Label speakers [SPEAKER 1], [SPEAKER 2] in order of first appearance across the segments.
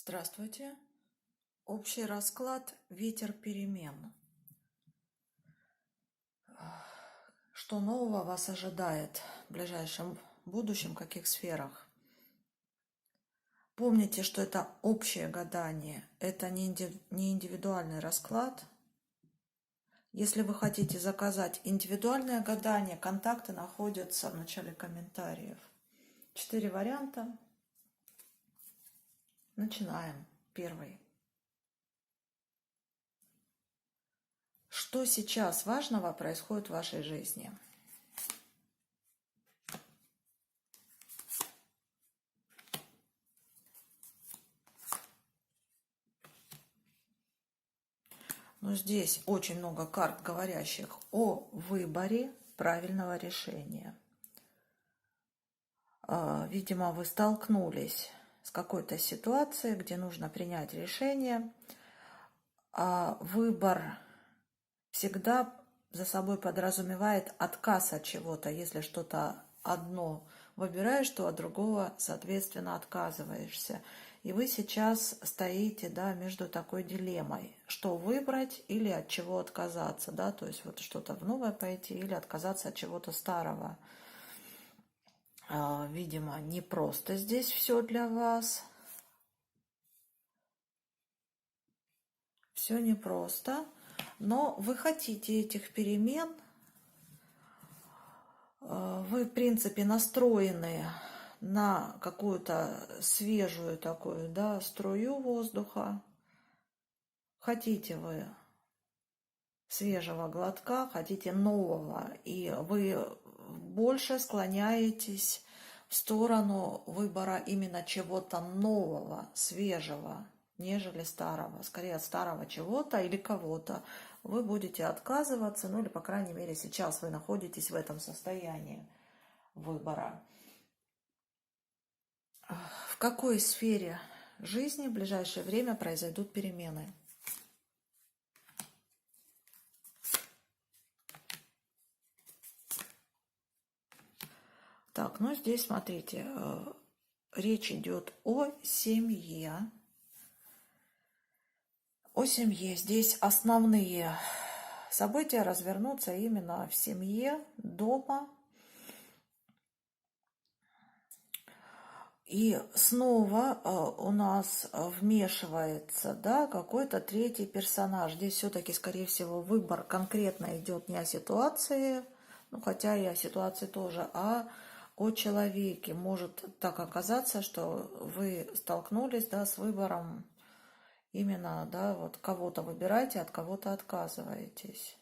[SPEAKER 1] Здравствуйте. Общий расклад «Ветер перемен». Что нового вас ожидает в ближайшем будущем, в каких сферах? Помните, что это общее гадание, это не индивидуальный расклад. Если вы хотите заказать индивидуальное гадание, контакты находятся в начале комментариев. 4 варианта. Начинаем. Первый. Что сейчас важного происходит в вашей жизни? Но здесь очень много карт, говорящих о выборе правильного решения. Видимо, вы столкнулись с какой-то ситуацией, где нужно принять решение. Выбор всегда за собой подразумевает отказ от чего-то. Если что-то одно выбираешь, то от другого, соответственно, отказываешься. И вы сейчас стоите, да, между такой дилеммой, что выбрать или от чего отказаться, да, то есть вот что-то в новое пойти или отказаться от чего-то старого. Видимо, не просто здесь все для вас. Все непросто, но вы хотите этих перемен. Вы, в принципе, настроены на какую-то свежую такую, да, струю воздуха. Хотите вы свежего глотка, хотите нового, и вы больше склоняетесь в сторону выбора именно чего-то нового, свежего, нежели старого. Скорее от старого чего-то или кого-то вы будете отказываться, ну или, по крайней мере, сейчас вы находитесь в этом состоянии выбора. В какой сфере жизни в ближайшее время произойдут перемены? Так, ну здесь, смотрите, речь идет о семье. О семье. Здесь основные события развернутся именно в семье, дома. И снова у нас вмешивается, да, какой-то третий персонаж. Здесь все-таки, скорее всего, выбор конкретно идет не о ситуации, ну хотя и о ситуации тоже, а о человеке. Может так оказаться, что вы столкнулись, да, с выбором именно, да, вот кого-то выбираете, от кого-то отказываетесь.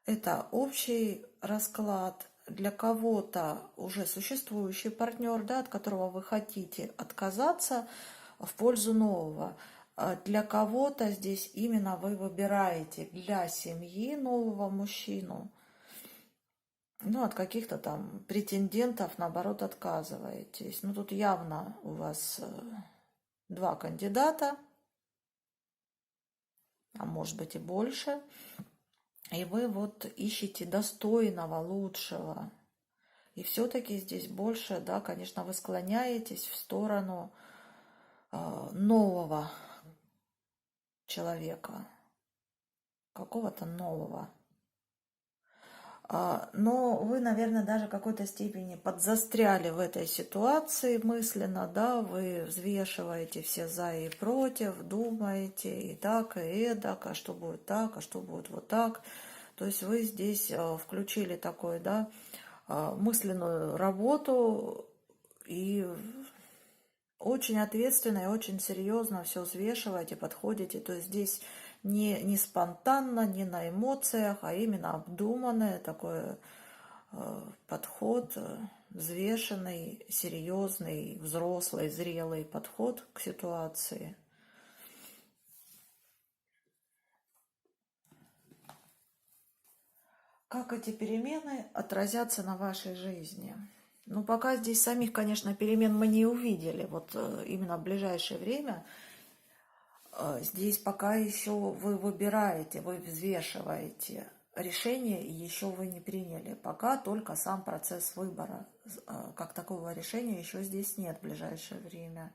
[SPEAKER 1] Это общий расклад. Для кого-то уже существующий партнер, да, от которого вы хотите отказаться в пользу нового. Для кого-то здесь именно вы выбираете для семьи нового мужчину. Ну, от каких-то там претендентов, наоборот, отказываетесь. Ну, тут явно у вас два кандидата, а может быть и больше. И вы вот ищете достойного, лучшего. И все-таки здесь больше, да, конечно, вы склоняетесь в сторону нового человека, какого-то нового. Но вы, наверное, даже в какой-то степени подзастряли в этой ситуации мысленно, да, вы взвешиваете все за и против, думаете и так, и эдак, а что будет так, а что будет вот так. То есть вы здесь включили такой, да, мысленную работу и очень ответственно и очень серьезно все взвешиваете, подходите. То есть здесь не спонтанно, не на эмоциях, а именно обдуманный такой подход, взвешенный, серьезный, взрослый, зрелый подход к ситуации. Как эти перемены отразятся на вашей жизни? Ну, пока здесь самих, конечно, перемен мы не увидели. Вот именно в ближайшее время здесь пока еще вы выбираете, вы взвешиваете. решение еще вы не приняли. Пока только сам процесс выбора. Как такого решения еще здесь нет в ближайшее время.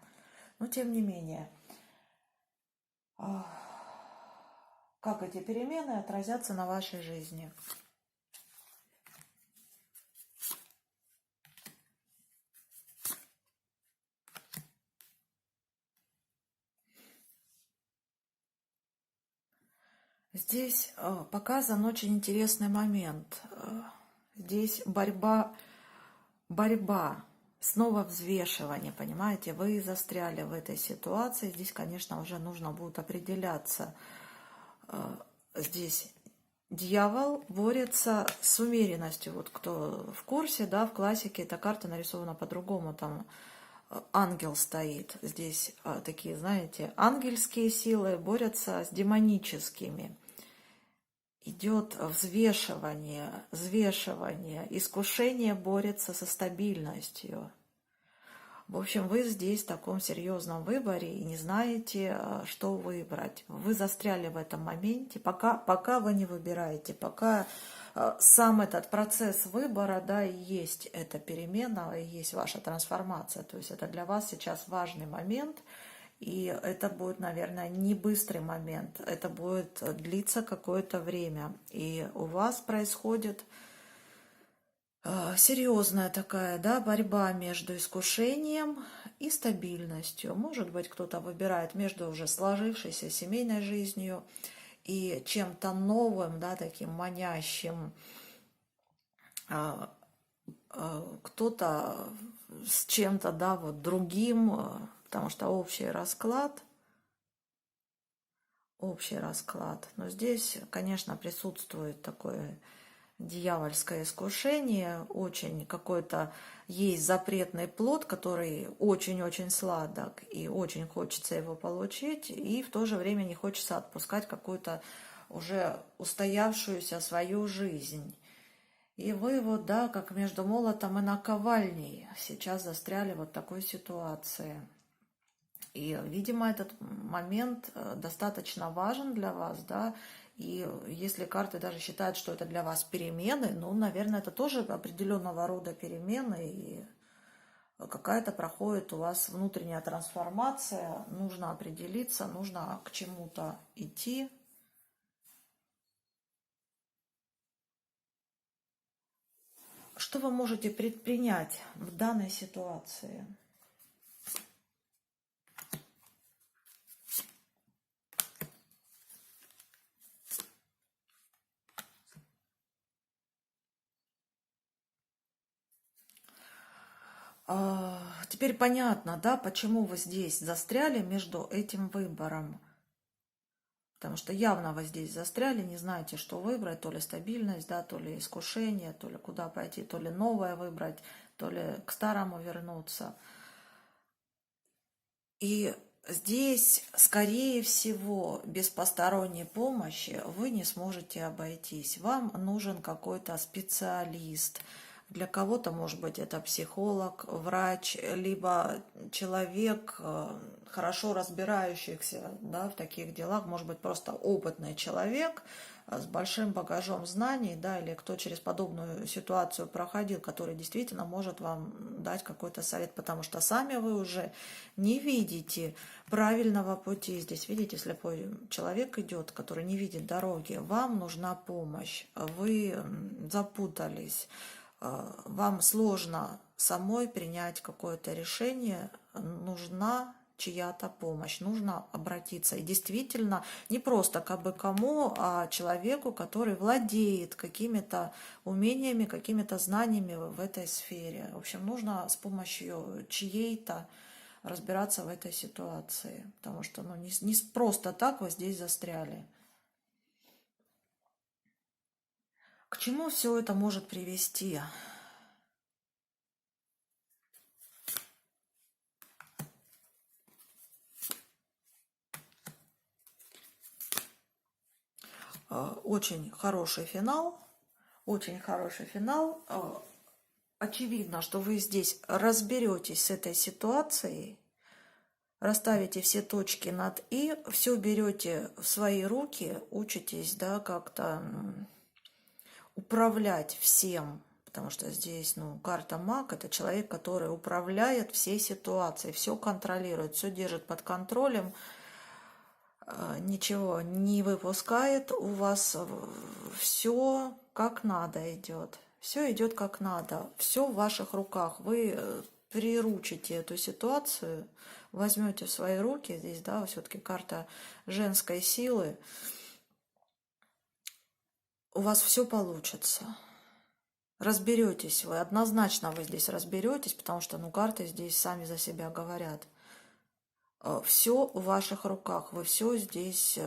[SPEAKER 1] Но тем не менее, как эти перемены отразятся на вашей жизни? Здесь показан очень интересный момент. Здесь борьба, снова взвешивание, понимаете? Вы застряли в этой ситуации. Здесь, конечно, уже нужно будет определяться. Здесь дьявол борется с умеренностью. Вот кто в курсе, да, в классике эта карта нарисована по-другому. Там ангел стоит. Здесь такие, знаете, ангельские силы борются с демоническими. Идет взвешивание, искушение борется со стабильностью. В общем, вы здесь в таком серьезном выборе и не знаете, что выбрать. Вы застряли в этом моменте, пока вы не выбираете, пока сам этот процесс выбора, да, и есть эта перемена, и есть ваша трансформация. То есть это для вас сейчас важный момент. И это будет, наверное, не быстрый момент, это будет длиться какое-то время. И у вас происходит серьезная такая, да, борьба между искушением и стабильностью. Может быть, кто-то выбирает между уже сложившейся семейной жизнью и чем-то новым, да, таким манящим. Кто-то с чем-то, да, вот другим, потому что общий расклад. Но здесь, конечно, присутствует такое дьявольское искушение, очень какой-то есть запретный плод, который очень-очень сладок, и очень хочется его получить, и в то же время не хочется отпускать какую-то уже устоявшуюся свою жизнь. И вы вот, да, как между молотом и наковальней сейчас застряли вот в такой ситуации. И, видимо, этот момент достаточно важен для вас, да, и если карты даже считают, что это для вас перемены, ну, наверное, это тоже определенного рода перемены, и какая-то проходит у вас внутренняя трансформация, нужно определиться, нужно к чему-то идти. Что вы можете предпринять в данной ситуации? Теперь понятно, да, почему вы здесь застряли между этим выбором. Потому что явно вы здесь застряли, не знаете, что выбрать, то ли стабильность, да, то ли искушение, то ли куда пойти, то ли новое выбрать, то ли к старому вернуться. И здесь, скорее всего, без посторонней помощи вы не сможете обойтись. Вам нужен какой-то специалист. Для кого-то, может быть, это психолог, врач, либо человек, хорошо разбирающийся, да, в таких делах, может быть, просто опытный человек с большим багажом знаний, да, или кто через подобную ситуацию проходил, который действительно может вам дать какой-то совет, потому что сами вы уже не видите правильного пути. Здесь, видите, слепой человек идет, который не видит дороги. Вам нужна помощь, вы запутались. Вам сложно самой принять какое-то решение, нужна чья-то помощь, нужно обратиться. И действительно, не просто кабы кому, а человеку, который владеет какими-то умениями, какими-то знаниями в этой сфере. В общем, нужно с помощью чьей-то разбираться в этой ситуации, потому что не просто так вы здесь застряли. К чему все это может привести? Очень хороший финал, очень хороший финал. Очевидно, что вы здесь разберетесь с этой ситуацией, расставите все точки над «и», все берете в свои руки, учитесь, да, как-то управлять всем, потому что здесь, ну, карта маг — это человек, который управляет всей ситуацией, все контролирует, все держит под контролем, ничего не выпускает, у вас все как надо идет. Все идет как надо, все в ваших руках. Вы приручите эту ситуацию, возьмете в свои руки. Здесь, да, все-таки карта женской силы. У вас все получится. Разберетесь вы, однозначно вы здесь разберетесь, потому что, ну, карты здесь сами за себя говорят. Все в ваших руках, вы все здесь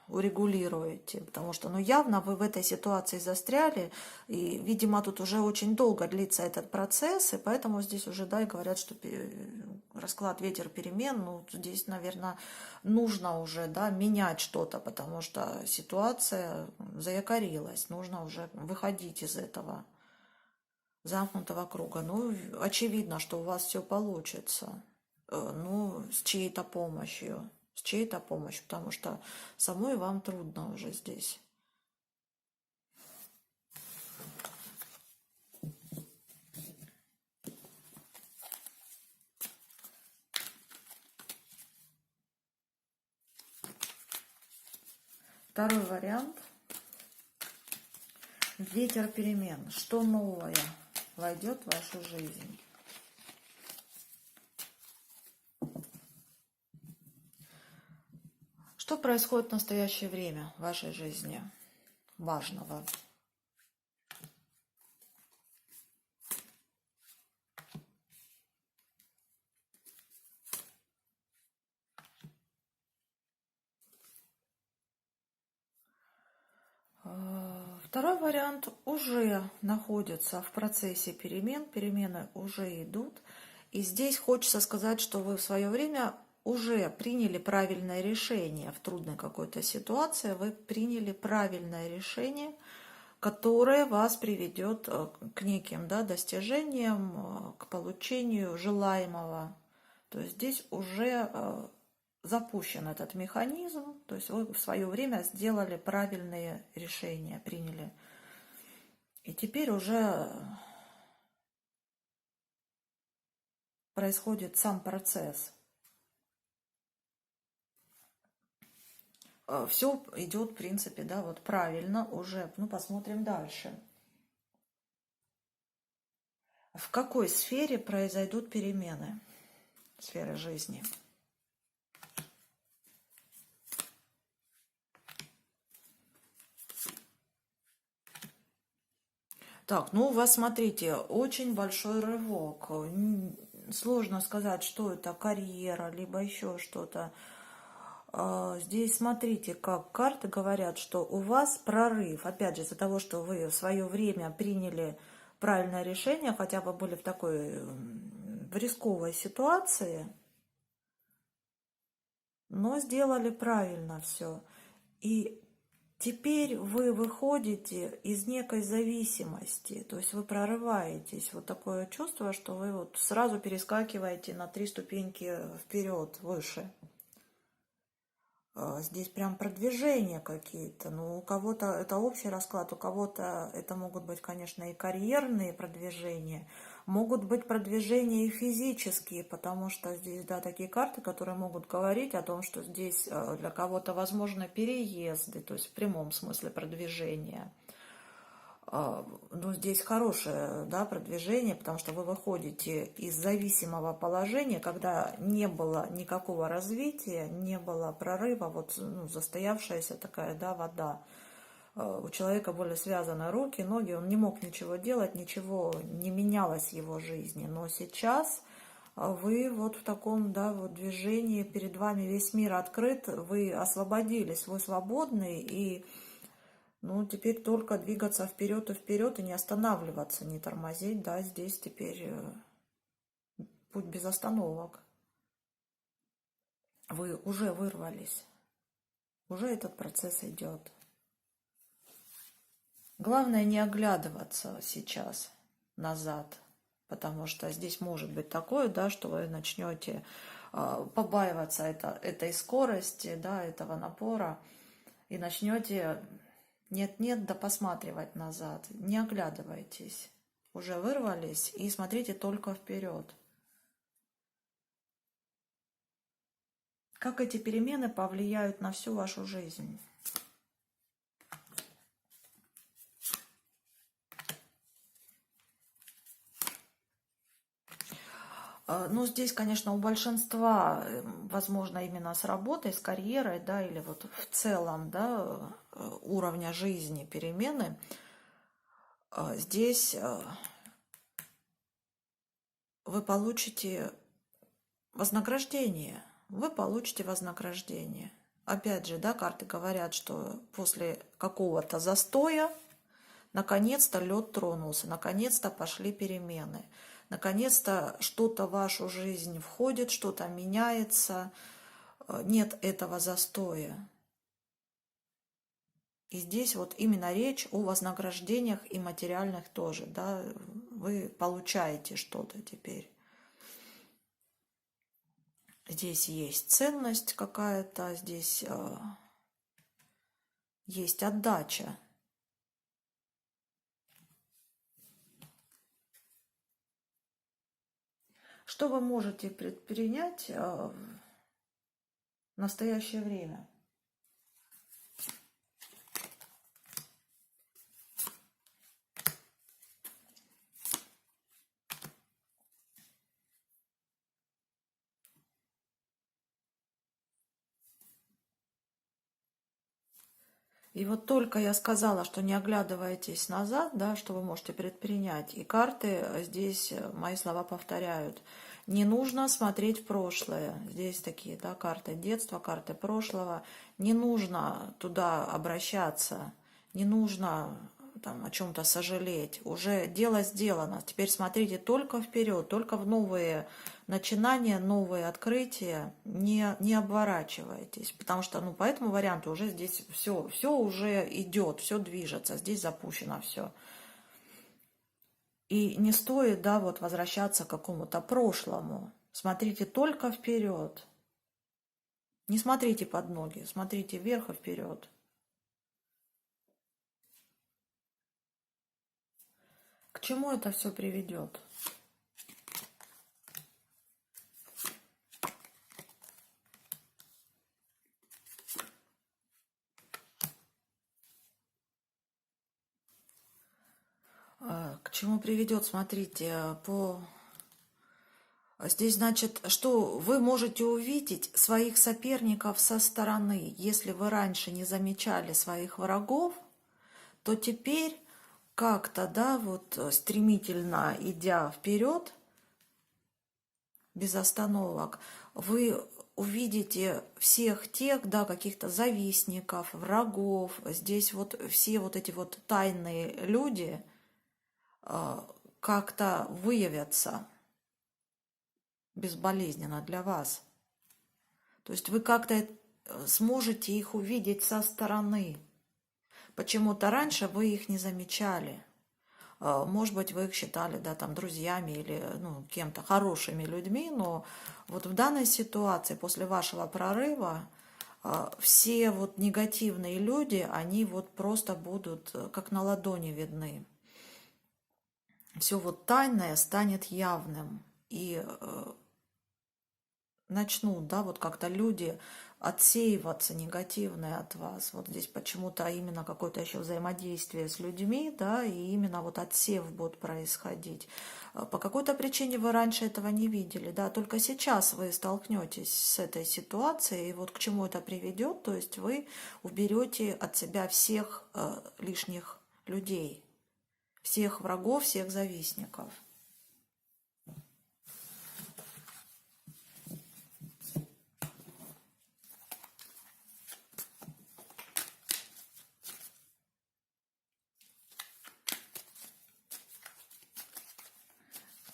[SPEAKER 1] урегулируете, потому что, ну, явно вы в этой ситуации застряли, и, видимо, тут уже очень долго длится этот процесс, и поэтому здесь уже, да, и говорят, что расклад ветер перемен, ну, здесь, наверное, нужно уже, да, менять что-то, потому что ситуация заякорилась, нужно уже выходить из этого замкнутого круга. Ну, очевидно, что у вас все получится. Ну, с чьей-то помощью. С чьей-то помощью, потому что самой вам трудно уже здесь. Второй вариант. Ветер перемен. Что новое войдет в вашу жизнь? Что происходит в настоящее время в вашей жизни важного? Второй вариант уже находится в процессе перемен, перемены уже идут. И здесь хочется сказать, что вы в свое время уже приняли правильное решение в трудной какой-то ситуации, вы приняли правильное решение, которое вас приведет к неким, да, достижениям, к получению желаемого. То есть здесь уже запущен этот механизм, то есть вы в свое время сделали правильные решения, приняли. И теперь уже происходит сам процесс. Все идет, в принципе, да, вот правильно уже. Ну, посмотрим дальше. В какой сфере произойдут перемены? Сферы жизни. Так, ну у вас, смотрите, очень большой рывок. Сложно сказать, что это карьера, либо еще что-то. Здесь смотрите, как карты говорят, что у вас прорыв. Опять же, из-за того, что вы в свое время приняли правильное решение, хотя бы были в такой в рисковой ситуации, но сделали правильно все. И теперь вы выходите из некой зависимости, то есть вы прорываетесь. Вот такое чувство, что вы вот сразу перескакиваете на 3 ступеньки вперед, выше. Здесь прям продвижения какие-то. Ну, у кого-то это общий расклад, у кого-то это могут быть, конечно, и карьерные продвижения, могут быть продвижения и физические, потому что здесь, да, такие карты, которые могут говорить о том, что здесь для кого-то возможны переезды, то есть в прямом смысле продвижения. Ну, здесь хорошее, да, продвижение, потому что вы выходите из зависимого положения, когда не было никакого развития, не было прорыва, вот, ну, застоявшаяся такая, да, вода. У человека были связаны руки, ноги, он не мог ничего делать, ничего не менялось в его жизни. Но сейчас вы вот в таком, да, вот движении, перед вами весь мир открыт, вы освободились, вы свободны, и ну, теперь только двигаться вперед и не останавливаться, не тормозить, да, здесь теперь путь без остановок. Вы уже вырвались, уже этот процесс идет. Главное не оглядываться сейчас назад, потому что здесь может быть такое, да, что вы начнете побаиваться этой скорости, да, этого напора, и начнете Нет-нет, да посматривать назад. Не оглядывайтесь. Уже вырвались и смотрите только вперед. Как эти перемены повлияют на всю вашу жизнь? Ну, здесь, конечно, у большинства, возможно, именно с работой, с карьерой, да, или вот в целом, да, уровня жизни перемены. Здесь вы получите вознаграждение. Вы получите вознаграждение. Опять же, да, карты говорят, что после какого-то застоя наконец-то лед тронулся, наконец-то пошли перемены. Наконец-то что-то в вашу жизнь входит, что-то меняется. Нет этого застоя. И здесь вот именно речь о вознаграждениях и материальных тоже, да, вы получаете что-то теперь. Здесь есть ценность какая-то, здесь есть отдача. Что вы можете предпринять в настоящее время? И вот только я сказала, что не оглядывайтесь назад, да, что вы можете предпринять. И карты здесь мои слова повторяют. Не нужно смотреть в прошлое. Здесь такие, да, карты детства, карты прошлого. Не нужно туда обращаться. Не нужно там о чем-то сожалеть. Уже дело сделано. Теперь смотрите только вперед, только в новые начинания, новые открытия. Не оборачивайтесь, потому что, ну, по этому варианту уже здесь все уже идет, все движется, здесь запущено все. И не стоит, да, вот возвращаться к какому-то прошлому. Смотрите только вперед. Не смотрите под ноги, смотрите вверх и вперед. К чему это все приведет? К чему приведет, смотрите, Здесь, значит, что вы можете увидеть своих соперников со стороны. Если вы раньше не замечали своих врагов, то теперь как-то, да, вот стремительно идя вперед, без остановок, вы увидите всех тех, да, каких-то завистников, врагов. Здесь вот все вот эти вот тайные люди как-то выявятся безболезненно для вас. То есть вы как-то сможете их увидеть со стороны. Почему-то раньше вы их не замечали. Может быть, вы их считали, да, там, друзьями или, ну, кем-то хорошими людьми, но вот в данной ситуации, после вашего прорыва, все вот негативные люди, они вот просто будут как на ладони видны. Все вот тайное станет явным. И начнут, да, вот как-то люди отсеиваться негативные от вас. Вот здесь почему-то именно какое-то еще взаимодействие с людьми, да, и именно вот отсев будет происходить. По какой-то причине вы раньше этого не видели, да, только сейчас вы столкнетесь с этой ситуацией, и вот к чему это приведет, то есть вы уберете от себя всех лишних людей, всех врагов, всех завистников.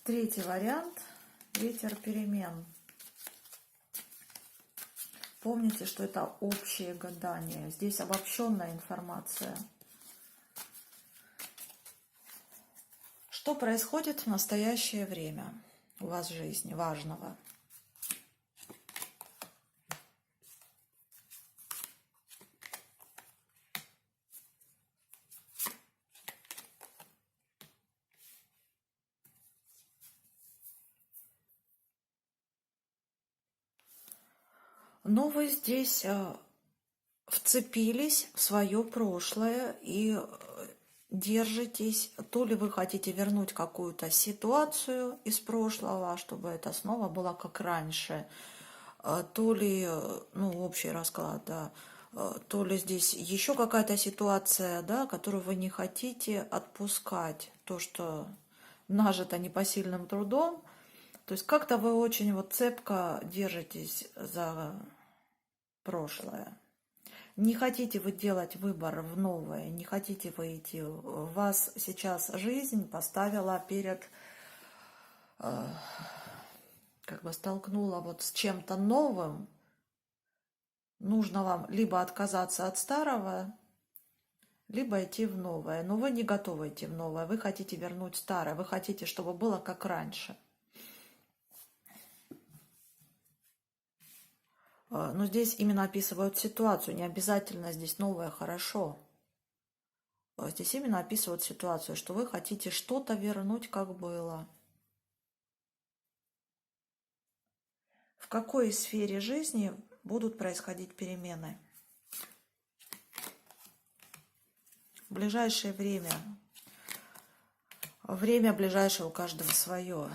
[SPEAKER 1] Третий вариант – ветер перемен. Помните, что это общее гадание. Здесь обобщенная информация. Что происходит в настоящее время у вас в жизни важного? Но вы здесь вцепились в свое прошлое и держитесь. То ли вы хотите вернуть какую-то ситуацию из прошлого, чтобы это снова было как раньше, то ли, ну, общий расклад, да, то ли здесь еще какая-то ситуация, да, которую вы не хотите отпускать, то, что нажито непосильным трудом. То есть как-то вы очень вот цепко держитесь за прошлое. Не хотите вы делать выбор в новое, не хотите вы идти. Вас сейчас жизнь поставила перед, как бы столкнула вот с чем-то новым. Нужно вам либо отказаться от старого, либо идти в новое. Но вы не готовы идти в новое, вы хотите вернуть старое, вы хотите, чтобы было как раньше. Но здесь именно описывают ситуацию, не обязательно здесь новое хорошо. Здесь именно описывают ситуацию, что вы хотите что-то вернуть, как было. В какой сфере жизни будут происходить перемены? В ближайшее время. Время ближайшее у каждого свое.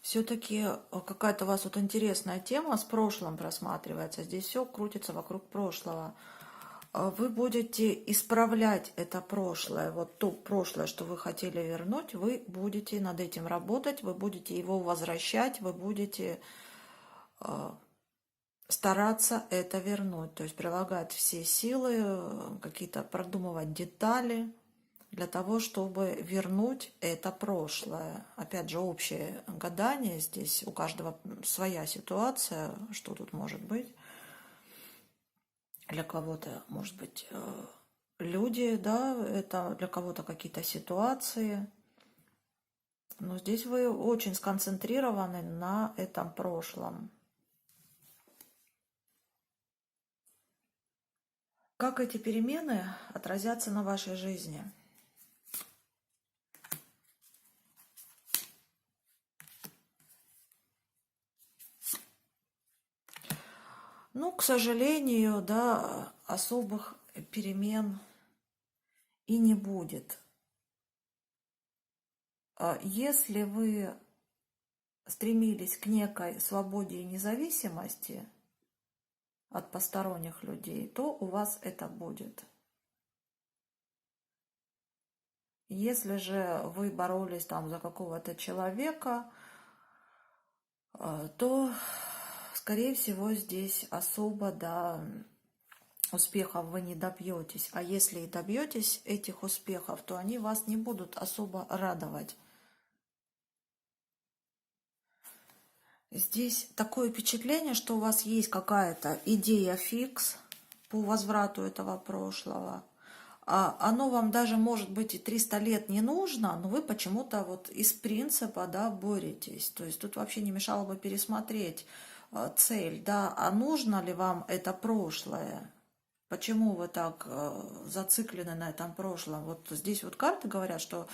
[SPEAKER 1] Все-таки какая-то у вас вот интересная тема с прошлым просматривается. Здесь все крутится вокруг прошлого. Вы будете исправлять это прошлое, вот то прошлое, что вы хотели вернуть, вы будете над этим работать, вы будете его возвращать, вы будете стараться это вернуть, то есть прилагать все силы, какие-то продумывать детали для того, чтобы вернуть это прошлое. Опять же, общее гадание здесь, у каждого своя ситуация, что тут может быть. Для кого-то, может быть, люди, да, это для кого-то какие-то ситуации. Но здесь вы очень сконцентрированы на этом прошлом. Как эти перемены отразятся на вашей жизни? Ну, к сожалению, да, особых перемен и не будет. Если вы стремились к некой свободе и независимости от посторонних людей, то у вас это будет. Если же вы боролись там за какого-то человека, то, скорее всего, здесь особо, да, успехов вы не добьетесь. А если и добьетесь этих успехов, то они вас не будут особо радовать. Здесь такое впечатление, что у вас есть какая-то идея фикс по возврату этого прошлого. Оно вам даже, может быть, и 300 лет не нужно, но вы почему-то вот из принципа, да, боретесь. То есть тут вообще не мешало бы пересмотреть цель, да, а нужно ли вам это прошлое? Почему вы так зациклены на этом прошлом? Вот здесь вот карты говорят, что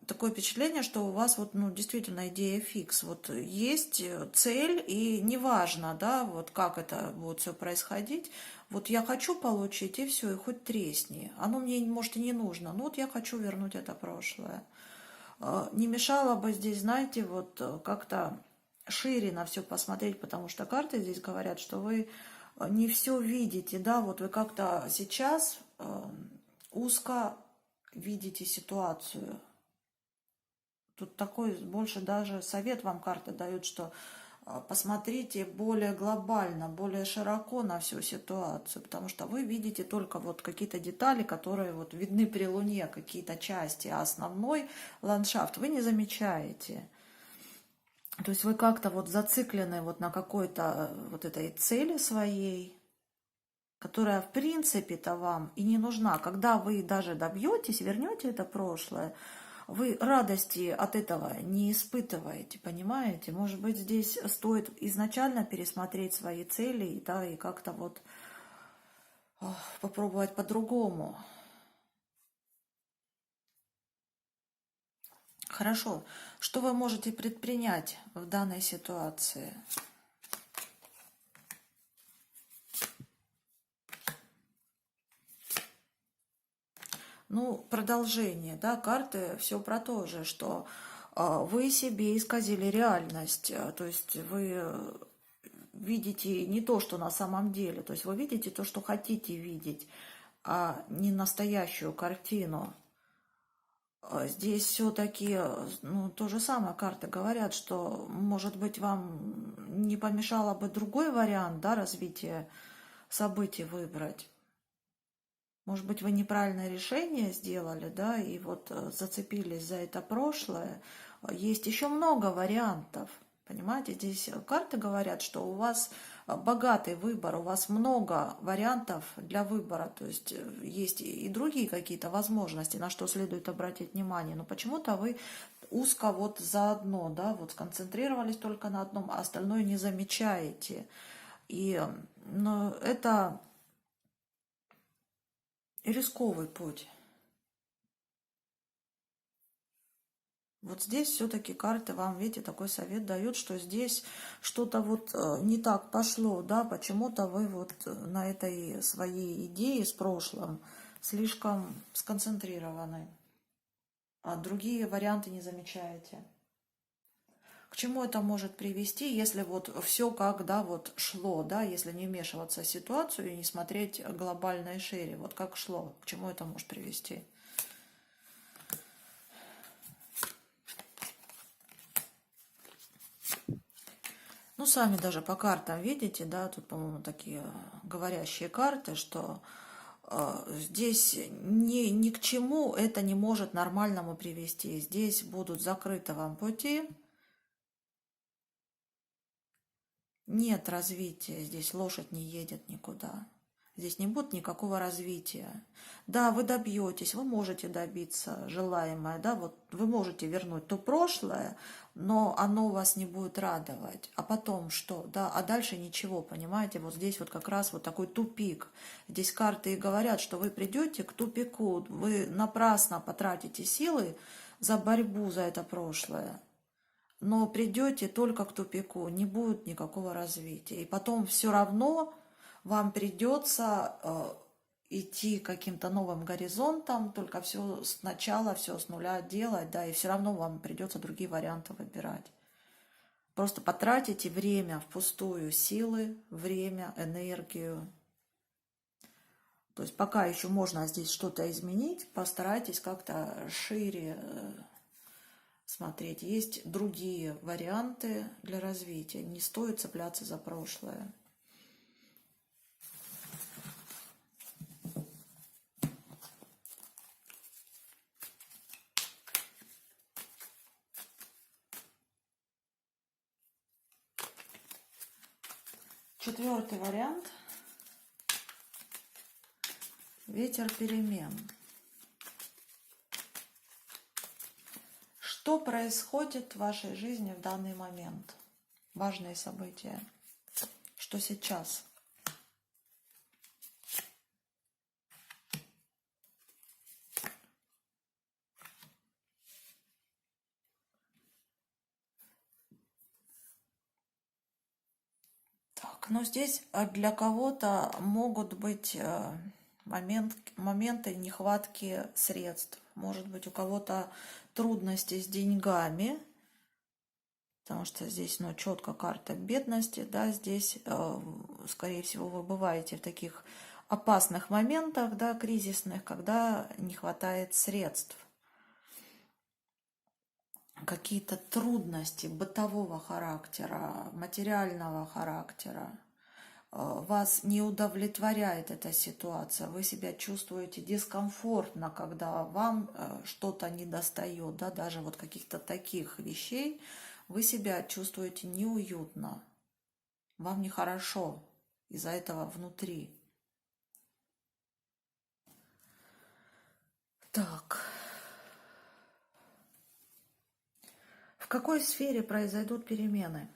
[SPEAKER 1] такое впечатление, что у вас вот, ну, действительно идея фикс. Вот есть цель, и неважно, да, вот как это будет все происходить. Вот я хочу получить, и все, и хоть тресни. Оно мне, может, и не нужно. Но вот я хочу вернуть это прошлое. Не мешало бы здесь, знаете, вот как-то шире на все посмотреть, потому что карты здесь говорят, что вы не все видите, да, вот вы как-то сейчас узко видите ситуацию. Тут такой больше даже совет вам карты дают, что посмотрите более глобально, более широко на всю ситуацию, потому что вы видите только вот какие-то детали, которые вот видны при Луне, какие-то части, а основной ландшафт вы не замечаете. То есть вы как-то вот зациклены вот на какой-то вот этой цели своей, которая в принципе-то вам и не нужна. Когда вы даже добьетесь, вернете это прошлое, вы радости от этого не испытываете, понимаете? Может быть, здесь стоит изначально пересмотреть свои цели, да, и как-то вот попробовать по-другому. Хорошо. Что вы можете предпринять в данной ситуации? Ну, продолжение, да, карты все про то же, что вы себе исказили реальность, то есть вы видите не то, что на самом деле, то есть вы видите то, что хотите видеть, а не настоящую картину. Здесь все-таки, ну, то же самое карты говорят, что, может быть, вам не помешало бы другой вариант, да, развития событий выбрать. Может быть, вы неправильное решение сделали, да, и вот зацепились за это прошлое. Есть еще много вариантов. Понимаете, здесь карты говорят, что у вас богатый выбор, у вас много вариантов для выбора, то есть есть и другие какие-то возможности, на что следует обратить внимание, но почему-то вы узко вот заодно, да, вот сконцентрировались только на одном, а остальное не замечаете. И, ну, это рисковый путь. Вот здесь все-таки карты вам, видите, такой совет дают, что здесь что-то вот не так пошло, да, почему-то вы вот на этой своей идее с прошлым слишком сконцентрированы, а другие варианты не замечаете. К чему это может привести, если вот все как, да, вот шло, да, если не вмешиваться в ситуацию и не смотреть глобально и шире, вот как шло, к чему это может привести? Ну, сами даже по картам видите, да, тут, по-моему, такие говорящие карты, что здесь ни к чему это не может нормальному привести. Здесь будут закрыты вам пути, нет развития, здесь лошадь не едет никуда. Здесь не будет никакого развития. Да, вы добьетесь, вы можете добиться желаемое, да, вот вы можете вернуть то прошлое, но оно вас не будет радовать. А потом что? Да, а дальше ничего, понимаете? Вот здесь вот как раз вот такой тупик. Здесь карты и говорят, что вы придете к тупику, вы напрасно потратите силы за борьбу за это прошлое. Но придете только к тупику, не будет никакого развития. И потом все равно вам придется идти к каким-то новым горизонтам, только все сначала, все с нуля делать, да, и все равно вам придется другие варианты выбирать. Просто потратите время впустую, силы, время, энергию. То есть пока еще можно здесь что-то изменить, постарайтесь как-то шире смотреть. Есть другие варианты для развития. Не стоит цепляться за прошлое. Четвертый вариант. Ветер перемен. Что происходит в вашей жизни в данный момент? Важные события. Что сейчас? Так, ну здесь для кого-то могут быть моменты нехватки средств. Может быть, у кого-то трудности с деньгами, потому что здесь, ну, четко карта бедности, да, здесь, скорее всего, вы бываете в таких опасных моментах, да, кризисных, когда не хватает средств. Какие-то трудности бытового характера, материального характера. Вас не удовлетворяет эта ситуация, вы себя чувствуете дискомфортно, когда вам что-то недостает, да, даже вот каких-то таких вещей, вы себя чувствуете неуютно, вам нехорошо из-за этого внутри. Так. В какой сфере произойдут перемены?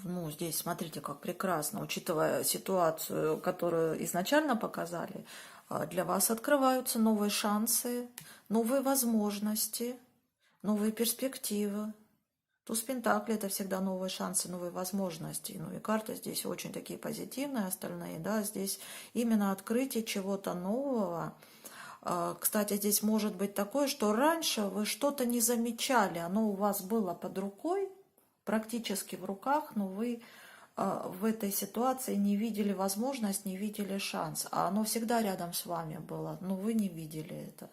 [SPEAKER 1] ну, здесь смотрите, как прекрасно, учитывая ситуацию, которую изначально показали, для вас открываются новые шансы, новые возможности, новые перспективы. Туз Пентакли — это всегда новые шансы, новые возможности. Ну и карты здесь очень такие позитивные, остальные, да, здесь именно открытие чего-то нового. Кстати, здесь может быть такое, что раньше вы что-то не замечали, оно у вас было под рукой, практически в руках, но вы в этой ситуации не видели возможность, не видели шанс. А оно всегда рядом с вами было, но вы не видели это.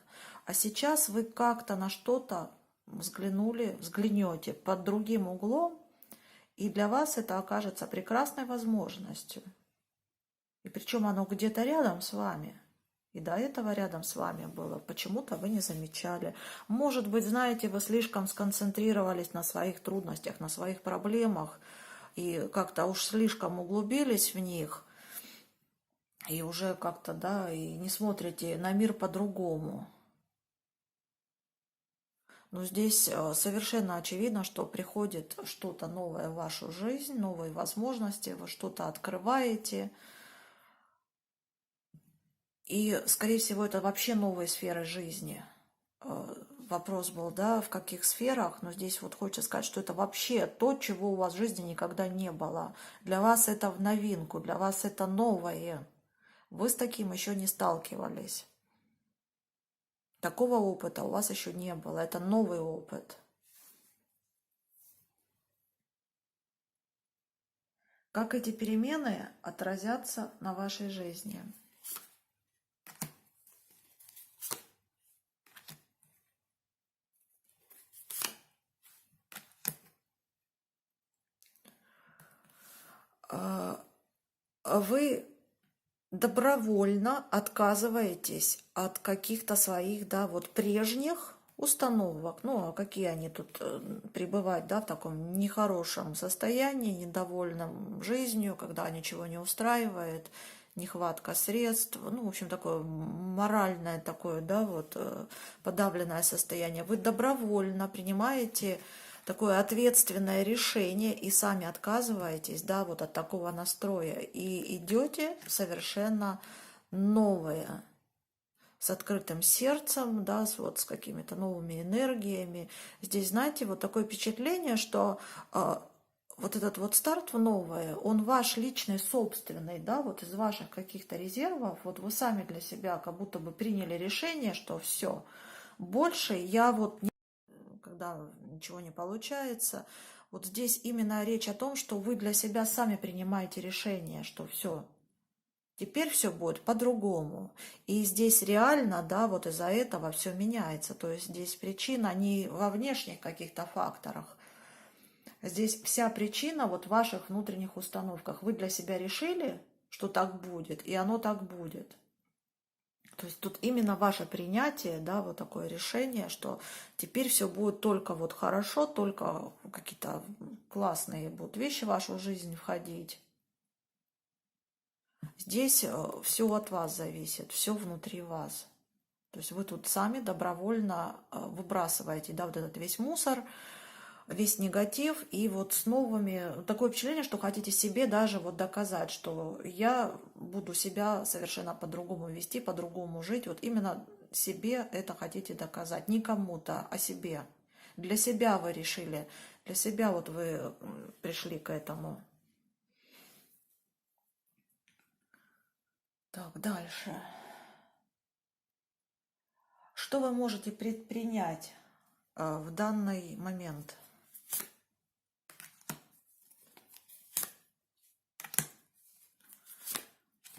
[SPEAKER 1] А сейчас вы как-то на что-то взглянете под другим углом, и для вас это окажется прекрасной возможностью. И причем оно где-то рядом с вами. И до этого рядом с вами было. Почему-то вы не замечали. Может быть, знаете, вы слишком сконцентрировались на своих трудностях, на своих проблемах, и как-то уж слишком углубились в них, и уже как-то, да, и не смотрите на мир по-другому. Но здесь совершенно очевидно, что приходит что-то новое в вашу жизнь, новые возможности, вы что-то открываете. И, скорее всего, это вообще новые сферы жизни. Вопрос был, да, в каких сферах, но здесь вот хочется сказать, что это вообще то, чего у вас в жизни никогда не было. Для вас это в новинку, для вас это новое. Вы с таким еще не сталкивались. Такого опыта у вас еще не было. Это новый опыт. Как эти перемены отразятся на вашей жизни? Вы добровольно отказываетесь от каких-то своих, да, вот прежних установок. Ну, а какие они тут пребывать, да, в таком нехорошем состоянии, недовольном жизнью, когда ничего не устраивает, нехватка средств, ну, в общем, такое моральное такое, да, вот подавленное состояние. Вы добровольно принимаете такое ответственное решение и сами отказываетесь, да, вот от такого настроя и идете совершенно новое, с открытым сердцем, да, вот с какими-то новыми энергиями. Здесь, знаете, вот такое впечатление, что вот этот вот старт в новое, он ваш личный, собственный, да, вот из ваших каких-то резервов, вот вы сами для себя как будто бы приняли решение, что все, больше я вот не, когда ничего не получается, вот здесь именно речь о том, что вы для себя сами принимаете решение, что все, теперь все будет по-другому. И здесь реально, да, вот из-за этого все меняется. То есть здесь причина не во внешних каких-то факторах. Здесь вся причина вот в ваших внутренних установках. Вы для себя решили, что так будет, и оно так будет. То есть тут именно ваше принятие, да, вот такое решение, что теперь все будет только вот хорошо, только какие-то классные будут вещи в вашу жизнь входить. Здесь все от вас зависит, все внутри вас. То есть вы тут сами добровольно выбрасываете, да, вот этот весь мусор, весь негатив, и вот с новыми, такое впечатление, что хотите себе даже вот доказать, что я буду себя совершенно по-другому вести, по-другому жить, вот именно себе это хотите доказать, не кому-то, а себе. Для себя вы решили, для себя вот вы пришли к этому. Так, дальше. Что вы можете предпринять в данный момент?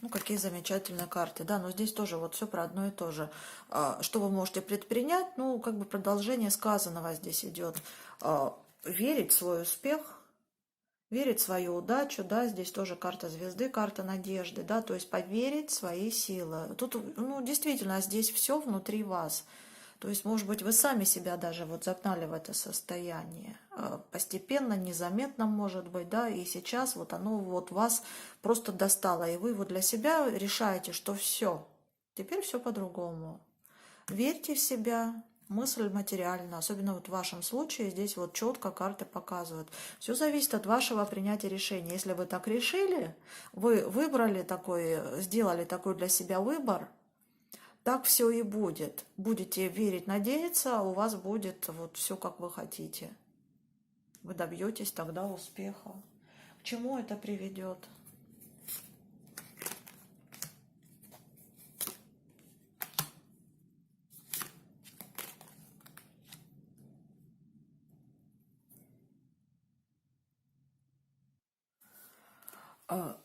[SPEAKER 1] Ну, какие замечательные карты, да, но здесь тоже вот все про одно и то же. Что вы можете предпринять? Ну, как бы продолжение сказанного здесь идет. Верить в свой успех, верить в свою удачу, да, здесь тоже карта звезды, карта надежды, да, то есть поверить в свои силы. Тут, ну, действительно, здесь все внутри вас. То есть, может быть, вы сами себя даже вот загнали в это состояние. Постепенно, незаметно, может быть, да, и сейчас вот оно вот вас просто достало, и вы вот для себя решаете, что все, теперь все по-другому. Верьте в себя, Мысль материальна, особенно вот в вашем случае, здесь вот четко карты показывают. Все зависит от вашего принятия решения. Если вы так решили, вы выбрали такой, сделали такой для себя выбор, так все и будет. Будете верить, надеяться, а у вас будет вот все, как вы хотите. Вы добьетесь тогда успеха. К чему это приведет? А,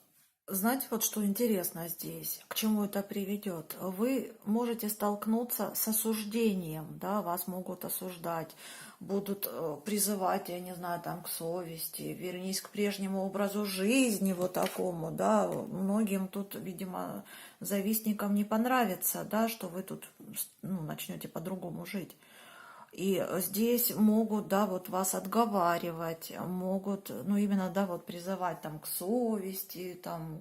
[SPEAKER 1] Знаете, вот что интересно здесь, к чему это приведет? Вы можете столкнуться с осуждением, да, вас могут осуждать, будут призывать, я не знаю, там, к совести, вернись к прежнему образу жизни, вот такому, да. Многим тут, видимо, завистникам не понравится, да, что вы тут, ну, начнете по-другому жить. И здесь могут, да, вот вас отговаривать, могут, ну, именно, да, вот призывать там к совести, там,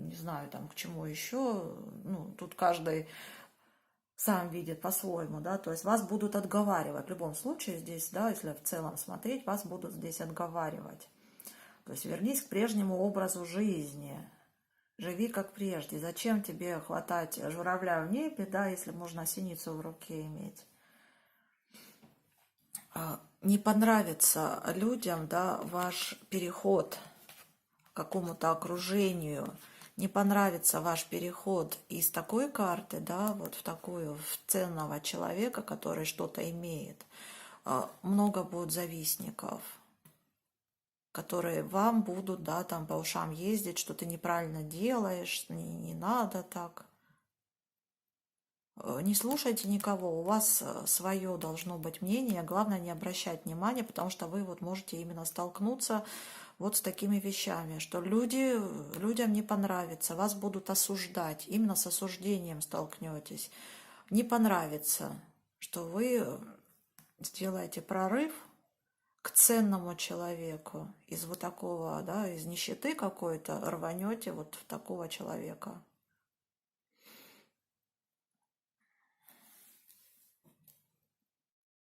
[SPEAKER 1] не знаю, там, к чему еще, ну, тут каждый сам видит по-своему, да, то есть вас будут отговаривать. В любом случае здесь, да, если в целом смотреть, вас будут здесь отговаривать. То есть вернись к прежнему образу жизни, живи как прежде. Зачем тебе хватать журавля в небе, да, если можно синицу в руке иметь? Не понравится людям, да, ваш переход к какому-то окружению, не понравится ваш переход из такой карты, да, вот в такую, в ценного человека, который что-то имеет. Много будет завистников, которые вам будут, да, там по ушам ездить, что ты неправильно делаешь, не надо так. Не слушайте никого, у вас свое должно быть мнение, главное не обращать внимания, потому что вы вот можете именно столкнуться вот с такими вещами, что людям не понравится, вас будут осуждать, именно с осуждением столкнетесь. Не понравится, что вы сделаете прорыв к ценному человеку, из вот такого, да, из нищеты какой-то рванете вот в такого человека.